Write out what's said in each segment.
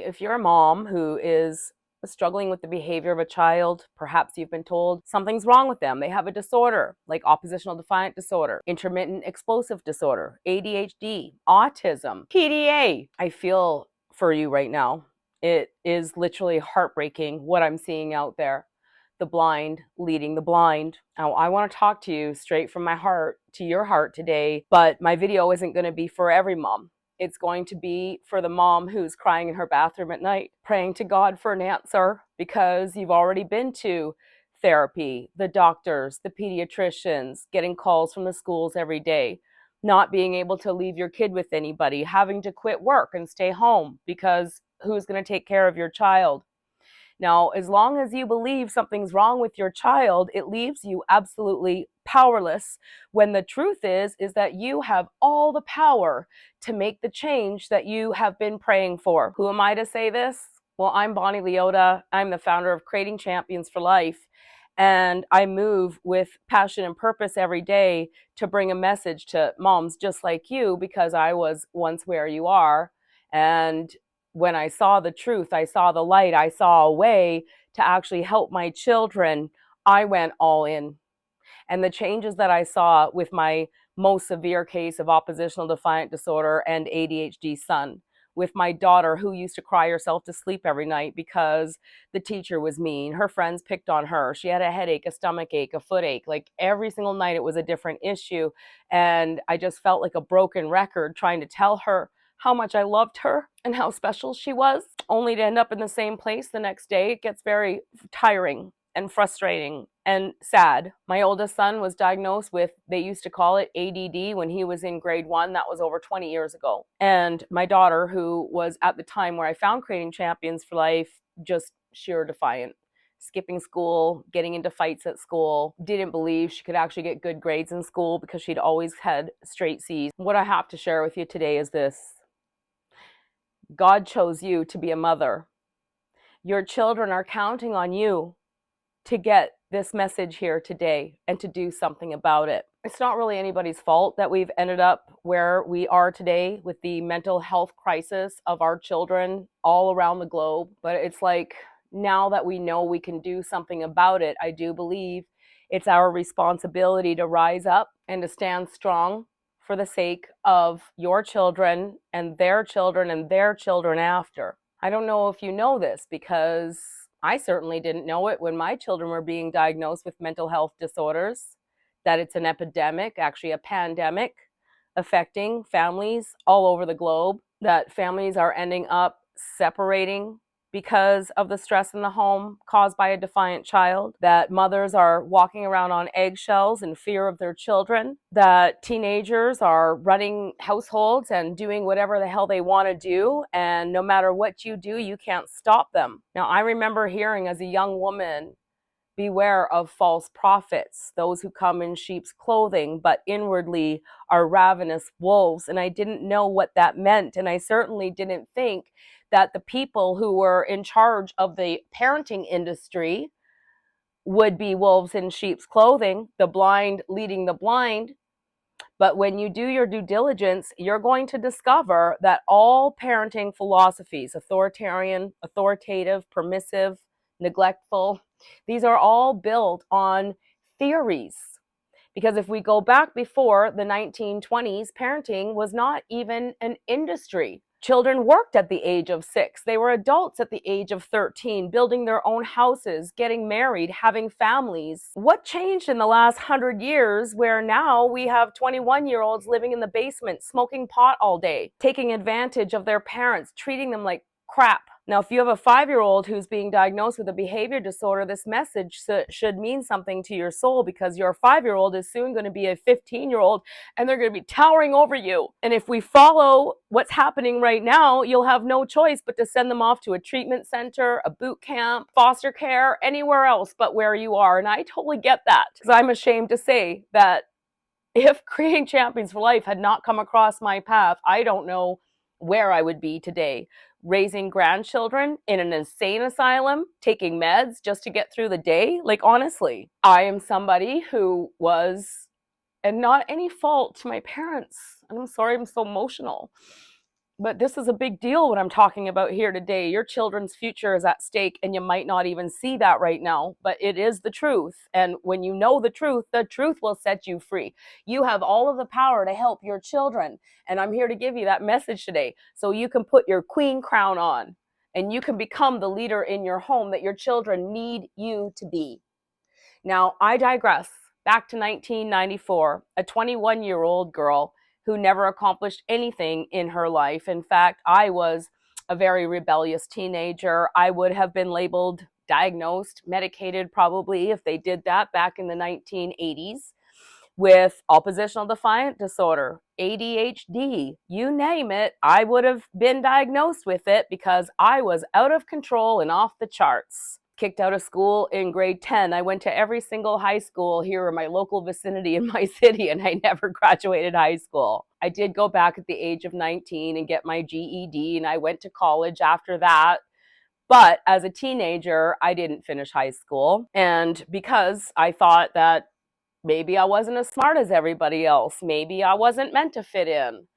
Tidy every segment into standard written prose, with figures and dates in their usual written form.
if you're a mom who is struggling with the behavior of a child, perhaps you've been told something's wrong with them. They have a disorder like oppositional defiant disorder, intermittent explosive disorder, ADHD, autism, PDA. I feel for you right now. It is literally heartbreaking what I'm seeing out there. The blind leading the blind. Now, I want to talk to you straight from my heart to your heart today, but my video isn't going to be for every mom. It's going to be for the mom who's crying in her bathroom at night, praying to God for an answer because you've already been to therapy, the doctors, the pediatricians, getting calls from the schools every day, not being able to leave your kid with anybody, having to quit work and stay home because who's going to take care of your child? Now, as long as you believe something's wrong with your child, it leaves you absolutely powerless when the truth is that you have all the power to make the change that you have been praying for. Who am I to say this? Well, I'm Bonnie Liotta. I'm the founder of Creating Champions for Life. And I move with passion and purpose every day to bring a message to moms just like you, because I was once where you are. And when I saw the truth, I saw the light, I saw a way to actually help my children, I went all in. And the changes that I saw with my most severe case of oppositional defiant disorder and ADHD son, with my daughter who used to cry herself to sleep every night because the teacher was mean, her friends picked on her, she had a headache, a stomach ache, a foot ache, like every single night it was a different issue. And I just felt like a broken record trying to tell her how much I loved her and how special she was, only to end up in the same place the next day. It gets very tiring and frustrating and sad. My oldest son was diagnosed with, they used to call it ADD when he was in grade 1. That was over 20 years ago. And my daughter, who was at the time where I found Creating Champions for Life, just sheer defiant. Skipping school, getting into fights at school, didn't believe she could actually get good grades in school because she'd always had straight C's. What I have to share with you today is this. God chose you to be a mother. Your children are counting on you to get this message here today and to do something about it. It's not really anybody's fault that we've ended up where we are today with the mental health crisis of our children all around the globe. But it's like, now that we know we can do something about it, I do believe it's our responsibility to rise up and to stand strong for the sake of your children and their children and their children after. I don't know if you know this, because I certainly didn't know it when my children were being diagnosed with mental health disorders, that it's an epidemic, actually a pandemic, affecting families all over the globe, that families are ending up separating because of the stress in the home caused by a defiant child, that mothers are walking around on eggshells in fear of their children, that teenagers are running households and doing whatever the hell they want to do, and no matter what you do, you can't stop them. Now, I remember hearing as a young woman, beware of false prophets, those who come in sheep's clothing, but inwardly are ravenous wolves. And I didn't know what that meant. And I certainly didn't think that the people who were in charge of the parenting industry would be wolves in sheep's clothing, the blind leading the blind. But when you do your due diligence, you're going to discover that all parenting philosophies, authoritarian, authoritative, permissive, neglectful, these are all built on theories. Because if we go back before the 1920s, parenting was not even an industry. Children worked at the age of 6. They were adults at the age of 13, building their own houses, getting married, having families. What changed in the last 100 years where now we have 21-year-olds living in the basement, smoking pot all day, taking advantage of their parents, treating them like crap? Now, if you have a 5-year-old who's being diagnosed with a behavior disorder, this message should mean something to your soul, because your 5-year-old is soon going to be a 15-year-old and they're going to be towering over you. And if we follow what's happening right now, you'll have no choice but to send them off to a treatment center, a boot camp, foster care, anywhere else but where you are. And I totally get that, because I'm ashamed to say that if Creating Champions for Life had not come across my path, I don't know where I would be today. Raising grandchildren in an insane asylum, taking meds just to get through the day. Like, honestly, I am somebody who was, and not any fault to my parents, and I'm sorry I'm so emotional, But this is a big deal what I'm talking about here today. Your children's future is at stake, and you might not even see that right now, but it is the truth. And when you know the truth will set you free. You have all of the power to help your children. And I'm here to give you that message today so you can put your queen crown on and you can become the leader in your home that your children need you to be. Now, I digress. Back to 1994, a 21-year-old girl who never accomplished anything in her life. In fact, I was a very rebellious teenager. I would have been labeled, diagnosed, medicated probably if they did that back in the 1980s with oppositional defiant disorder, ADHD, you name it. I would have been diagnosed with it because I was out of control and off the charts. Kicked out of school in grade 10. I went to every single high school here in my local vicinity in my city, and I never graduated high school. I did go back at the age of 19 and get my GED, and I went to college after that. But as a teenager, I didn't finish high school. And because I thought that maybe I wasn't as smart as everybody else, maybe I wasn't meant to fit in,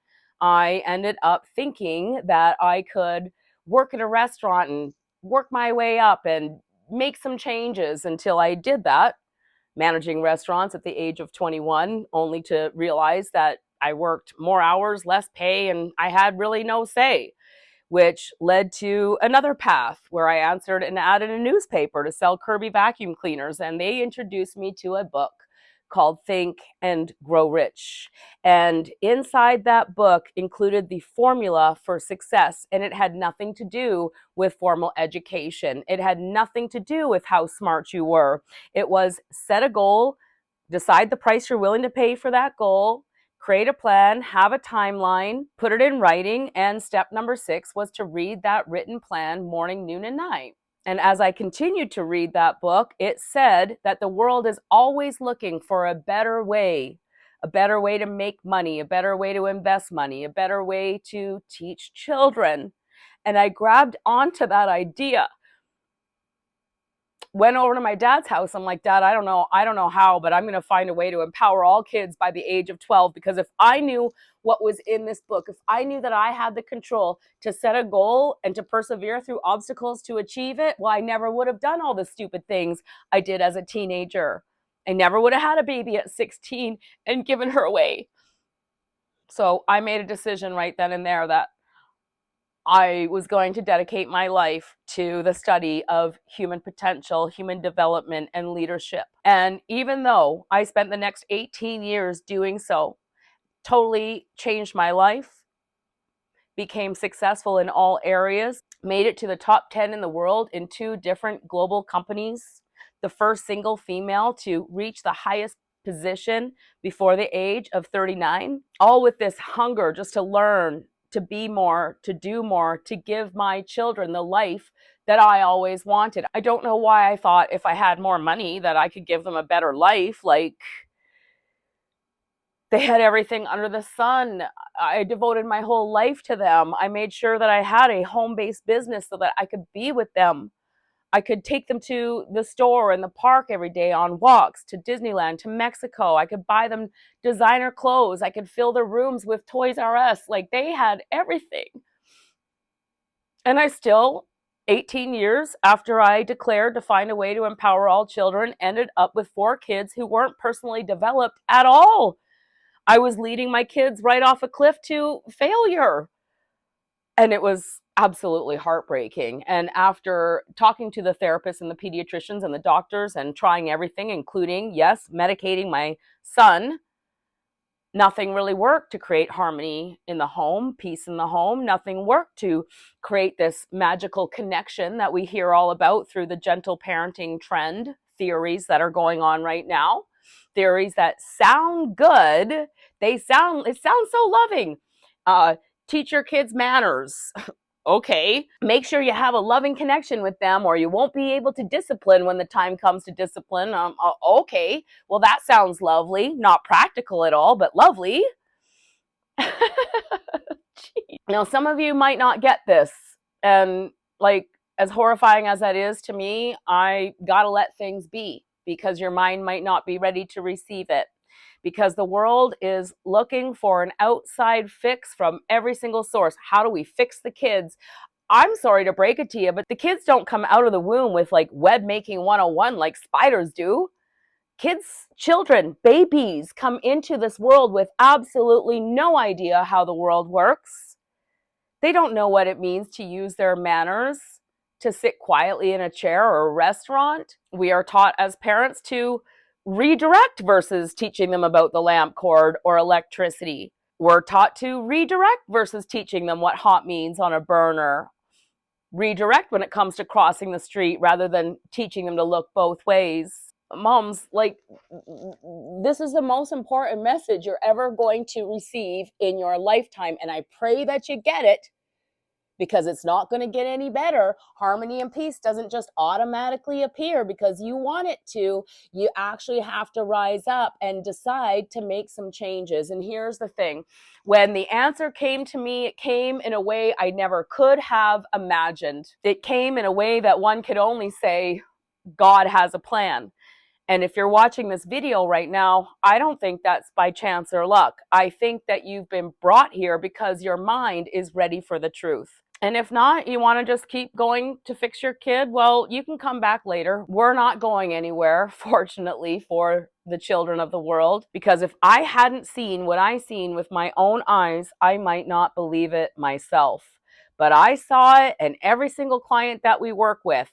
I ended up thinking that I could work in a restaurant and work my way up and make some changes until I did that, managing restaurants at the age of 21, only to realize that I worked more hours, less pay, and I had really no say, which led to another path where I answered an ad in a newspaper to sell Kirby vacuum cleaners, and they introduced me to a book called Think and Grow Rich. And inside that book included the formula for success, and it had nothing to do with formal education. It had nothing to do with how smart you were. It was set a goal, decide the price you're willing to pay for that goal, create a plan, have a timeline, put it in writing, and step number 6 was to read that written plan morning, noon, and night. And as I continued to read that book, it said that the world is always looking for a better way to make money, a better way to invest money, a better way to teach children. And I grabbed onto that idea. Went over to my dad's house. I'm like, Dad, I don't know how, but I'm going to find a way to empower all kids by the age of 12, because if I knew what was in this book, if I knew that I had the control to set a goal and to persevere through obstacles to achieve it, well, I never would have done all the stupid things I did as a teenager. I never would have had a baby at 16 and given her away. So I made a decision right then and there that I was going to dedicate my life to the study of human potential, human development, and leadership. And even though I spent the next 18 years doing so, totally changed my life, became successful in all areas, made it to the top 10 in the world in 2 different global companies, the first single female to reach the highest position before the age of 39, all with this hunger just to learn, to be more, to do more, to give my children the life that I always wanted. I don't know why I thought if I had more money that I could give them a better life. Like, they had everything under the sun. I devoted my whole life to them. I made sure that I had a home-based business so that I could be with them. I could take them to the store and the park every day on walks, to Disneyland, to Mexico. I could buy them designer clothes. I could fill their rooms with Toys R Us. Like, they had everything. And I still, 18 years after I declared to find a way to empower all children, ended up with 4 kids who weren't personally developed at all. I was leading my kids right off a cliff to failure. And it was absolutely heartbreaking. And after talking to the therapists and the pediatricians and the doctors and trying everything, including, yes, medicating my son, nothing really worked to create harmony in the home, peace in the home. Nothing worked to create this magical connection that we hear all about through the gentle parenting trend theories that are going on right now. Theories that sound good. It sounds so loving. Teach your kids manners. Okay. Make sure you have a loving connection with them, or you won't be able to discipline when the time comes to discipline. Okay. Well, that sounds lovely. Not practical at all, but lovely. Now, some of you might not get this. And like, as horrifying as that is to me, I gotta let things be, because your mind might not be ready to receive it. because the world is looking for an outside fix from every single source. How do we fix the kids? I'm sorry to break it to you, but the kids don't come out of the womb with like web making 101 like spiders do. Kids, children, babies come into this world with absolutely no idea how the world works. They don't know what it means to use their manners, to sit quietly in a chair or a restaurant. We are taught as parents to redirect versus teaching them about the lamp cord or electricity. We're taught to redirect versus teaching them what hot means on a burner. Redirect when it comes to crossing the street rather than teaching them to look both ways. Moms, like, this is the most important message you're ever going to receive in your lifetime, and I pray that you get it, because it's not going to get any better. Harmony and peace doesn't just automatically appear because you want it to. You actually have to rise up and decide to make some changes. And here's the thing. When the answer came to me, it came in a way I never could have imagined. It came in a way that one could only say, God has a plan. And if you're watching this video right now, I don't think that's by chance or luck. I think that you've been brought here because your mind is ready for the truth. And if not, you want to just keep going to fix your kid, well, you can come back later. We're not going anywhere, fortunately, for the children of the world, because if I hadn't seen what I seen with my own eyes, I might not believe it myself. But I saw it, and every single client that we work with,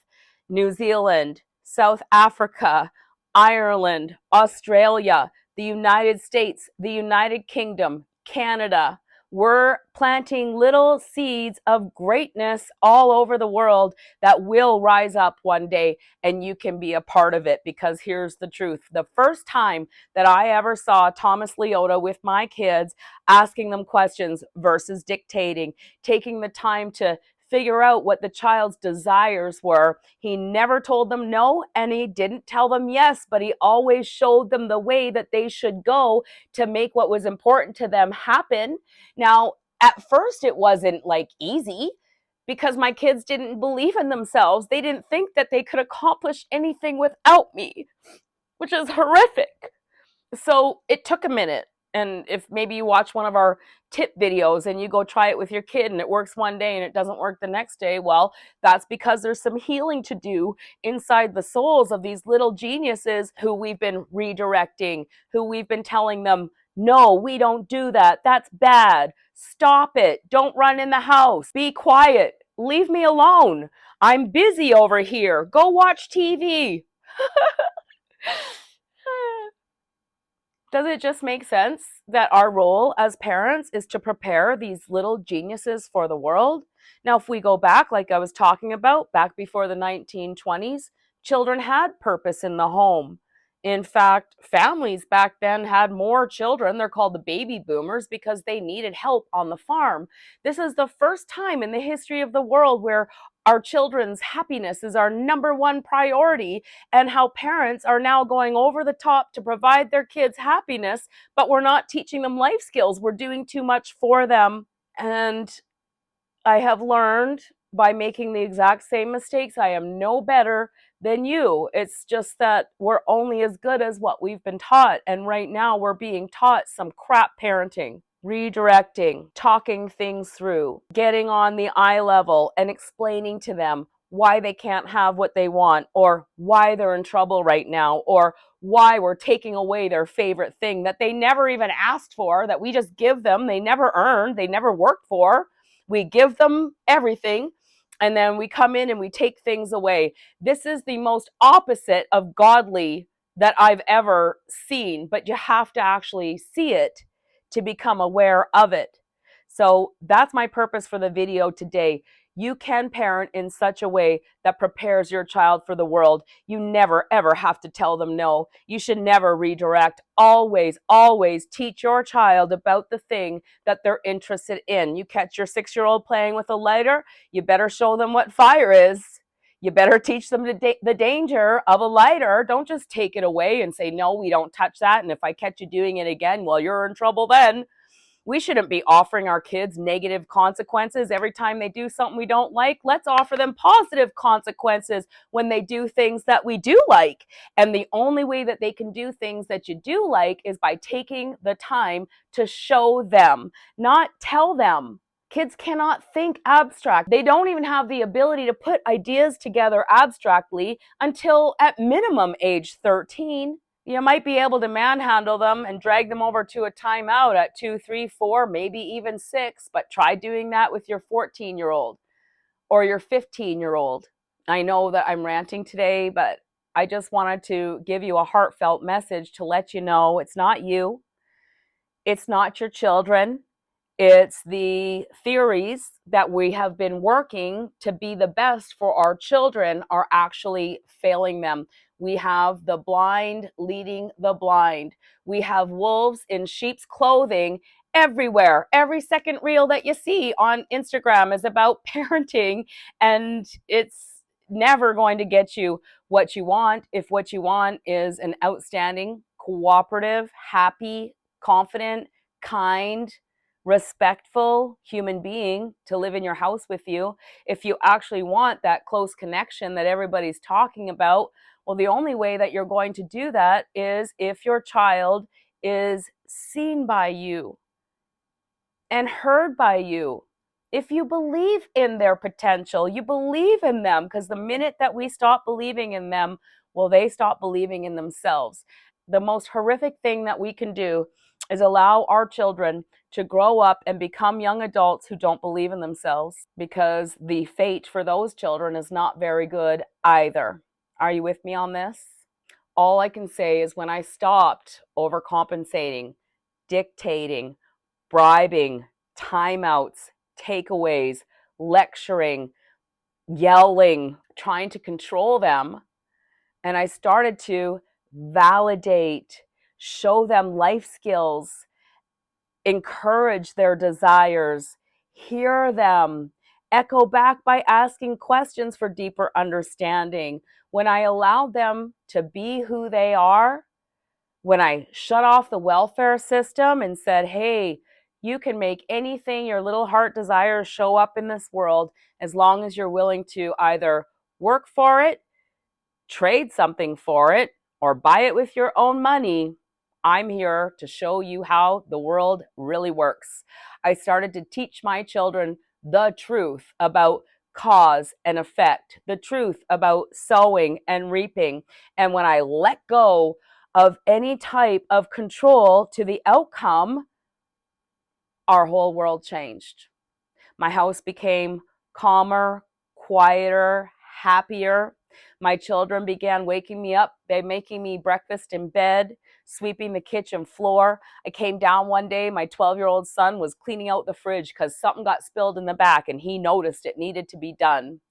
New Zealand, South Africa, Ireland, Australia, the United States, the United Kingdom, Canada. We're planting little seeds of greatness all over the world that will rise up one day, and you can be a part of it, because here's the truth. The first time that I ever saw Thomas Liotta with my kids, asking them questions versus dictating, taking the time to figure out what the child's desires were. He never told them no, and he didn't tell them yes, but he always showed them the way that they should go to make what was important to them happen. Now, at first it wasn't like easy, because my kids didn't believe in themselves. They didn't think that they could accomplish anything without me, which is horrific. So it took a minute. And if maybe you watch one of our tip videos and you go try it with your kid and it works one day and it doesn't work the next day, well, that's because there's some healing to do inside the souls of these little geniuses who we've been redirecting, who we've been telling them, no, we don't do that. That's bad. Stop it. Don't run in the house. Be quiet. Leave me alone. I'm busy over here. Go watch TV. Does it just make sense that our role as parents is to prepare these little geniuses for the world? Now, if we go back, like I was talking about, back before the 1920s, children had purpose in the home. In fact, families back then had more children. They're called the baby boomers because they needed help on the farm. This is the first time in the history of the world where our children's happiness is our number one priority, and how parents are now going over the top to provide their kids happiness, but we're not teaching them life skills. We're doing too much for them. And I have learned by making the exact same mistakes, I am no better than you. It's just that we're only as good as what we've been taught. And right now we're being taught some crap parenting. Redirecting, talking things through, getting on the eye level and explaining to them why they can't have what they want, or why they're in trouble right now, or why we're taking away their favorite thing that they never even asked for, that we just give them. They never earned, they never worked for. We give them everything, and then we come in and we take things away. This is the most opposite of godly that I've ever seen, but you have to actually see it to become aware of it. So that's my purpose for the video today. You can parent in such a way that prepares your child for the world. You never, ever have to tell them no. You should never redirect. Always, always teach your child about the thing that they're interested in. You catch your 6-year-old playing with a lighter, you better show them what fire is. You better teach them the danger of a lighter. Don't just take it away and say, no, we don't touch that. And if I catch you doing it again, well, you're in trouble then. We shouldn't be offering our kids negative consequences every time they do something we don't like. Let's offer them positive consequences when they do things that we do like. And the only way that they can do things that you do like is by taking the time to show them, not tell them. Kids cannot think abstract. They don't even have the ability to put ideas together abstractly until at minimum age 13. You might be able to manhandle them and drag them over to a timeout at 2, 3, 4, maybe even 6, but try doing that with your 14-year-old or your 15-year-old. I know that I'm ranting today, but I just wanted to give you a heartfelt message to let you know it's not you, it's not your children. It's the theories that we have been working to be the best for our children are actually failing them. We have the blind leading the blind. We have wolves in sheep's clothing everywhere. Every second reel that you see on Instagram is about parenting, and it's never going to get you what you want if what you want is an outstanding, cooperative, happy, confident, kind, respectful human being to live in your house with you. If you actually want that close connection that everybody's talking about, well, the only way that you're going to do that is if your child is seen by you and heard by you. If you believe in their potential, you believe in them, because the minute that we stop believing in them, well, they stop believing in themselves. The most horrific thing that we can do is allow our children to grow up and become young adults who don't believe in themselves, because the fate for those children is not very good either. Are you with me on this? All I can say is when I stopped overcompensating, dictating, bribing, timeouts, takeaways, lecturing, yelling, trying to control them, and I started to validate, show them life skills, encourage their desires, hear them, echo back by asking questions for deeper understanding. When I allowed them to be who they are, when I shut off the welfare system and said, hey, you can make anything your little heart desires show up in this world as long as you're willing to either work for it, trade something for it, or buy it with your own money. I'm here to show you how the world really works. I started to teach my children the truth about cause and effect, the truth about sowing and reaping. And when I let go of any type of control to the outcome, our whole world changed. My house became calmer, quieter, happier. My children began waking me up. They're making me breakfast in bed, sweeping the kitchen floor. I came down one day, my 12-year-old son was cleaning out the fridge because something got spilled in the back and he noticed it needed to be done.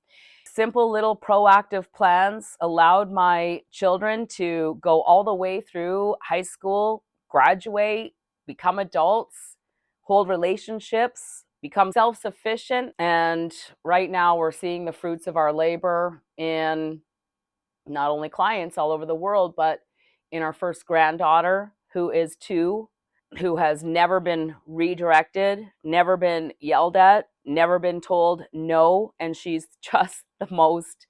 Simple little proactive plans allowed my children to go all the way through high school, graduate, become adults, hold relationships, become self-sufficient. And right now we're seeing the fruits of our labor in not only clients all over the world, but in our first granddaughter, who is 2, who has never been redirected, never been yelled at, never been told no. And she's just the most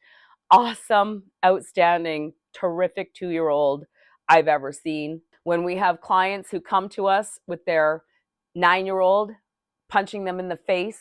awesome, outstanding, terrific 2-year-old I've ever seen. When we have clients who come to us with their 9-year-old, punching them in the face,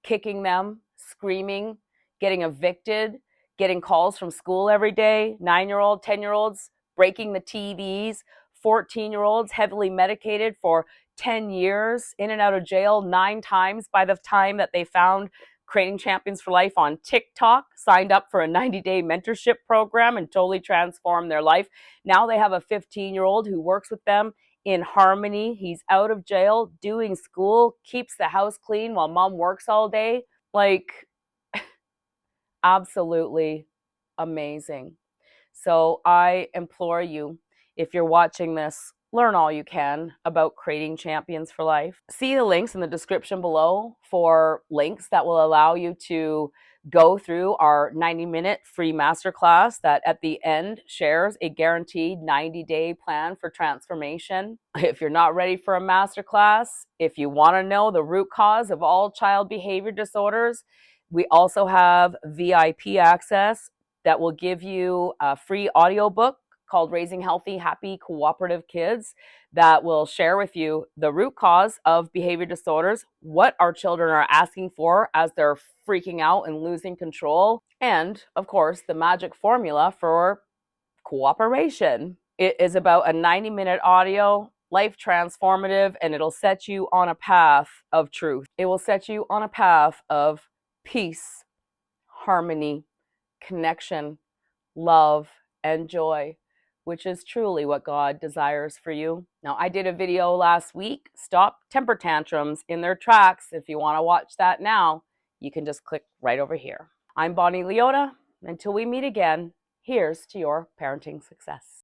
kicking them, screaming, getting evicted, getting calls from school every day, 9-year-old, 10-year-olds breaking the TVs, 14-year-olds heavily medicated for 10 years, in and out of jail 9 times by the time that they found Creating Champions for Life on TikTok, signed up for a 90-day mentorship program and totally transformed their life. Now they have a 15-year-old who works with them in harmony. He's out of jail, doing school, keeps the house clean while mom works all day. Like, absolutely amazing. So I implore you, if you're watching this, learn all you can about Creating Champions for Life. See the links in the description below for links that will allow you to go through our 90-minute free masterclass that at the end shares a guaranteed 90-day plan for transformation. If you're not ready for a masterclass, if you want to know the root cause of all child behavior disorders, we also have VIP access that will give you a free audiobook called Raising Healthy, Happy, Cooperative Kids that will share with you the root cause of behavior disorders, what our children are asking for as they're freaking out and losing control, and of course, the magic formula for cooperation. It is about a 90-minute audio, life transformative, and it'll set you on a path of truth. It will set you on a path of peace, harmony, connection, love, and joy, which is truly what God desires for you. Now, I did a video last week, Stop Temper Tantrums in Their Tracks. If you want to watch that now, you can just click right over here. I'm Bonnie Liotta. Until we meet again, here's to your parenting success.